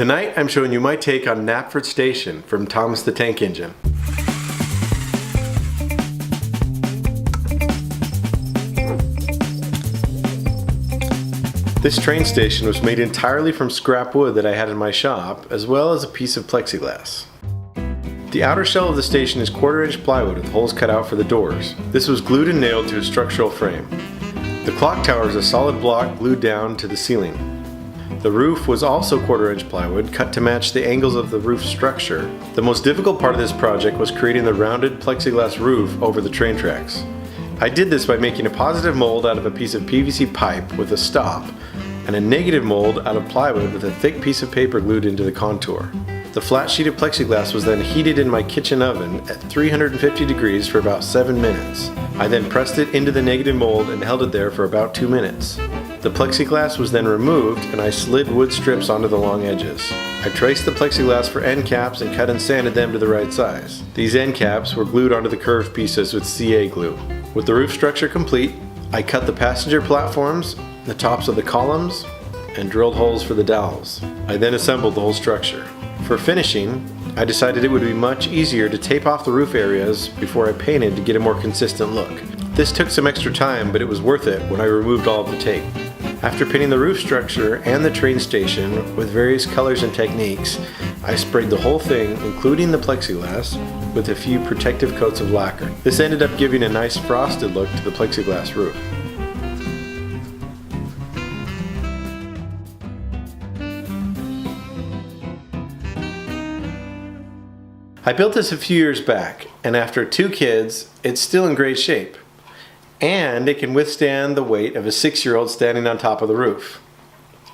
Tonight I'm showing you my take on Knapford Station from Thomas the Tank Engine. This train station was made entirely from scrap wood that I had in my shop, as well as a piece of plexiglass. The outer shell of the station is 1/4-inch plywood with holes cut out for the doors. This was glued and nailed to a structural frame. The clock tower is a solid block glued down to the ceiling. The roof was also 1/4-inch plywood cut to match the angles of the roof structure. The most difficult part of this project was creating the rounded plexiglass roof over the train tracks. I did this by making a positive mold out of a piece of PVC pipe with a stop and a negative mold out of plywood with a thick piece of paper glued into the contour. The flat sheet of plexiglass was then heated in my kitchen oven at 350 degrees for about 7 minutes. I then pressed it into the negative mold and held it there for about 2 minutes. The plexiglass was then removed and I slid wood strips onto the long edges. I traced the plexiglass for end caps and cut and sanded them to the right size. These end caps were glued onto the curved pieces with CA glue. With the roof structure complete, I cut the passenger platforms, the tops of the columns, and drilled holes for the dowels. I then assembled the whole structure. For finishing, I decided it would be much easier to tape off the roof areas before I painted to get a more consistent look. This took some extra time, but it was worth it when I removed all of the tape. After painting the roof structure and the train station with various colors and techniques, I sprayed the whole thing, including the plexiglass, with a few protective coats of lacquer. This ended up giving a nice frosted look to the plexiglass roof. I built this a few years back, and after 2 kids, it's still in great shape. And it can withstand the weight of a 6-year-old standing on top of the roof.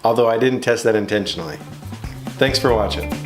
Although I didn't test that intentionally. Thanks for watching.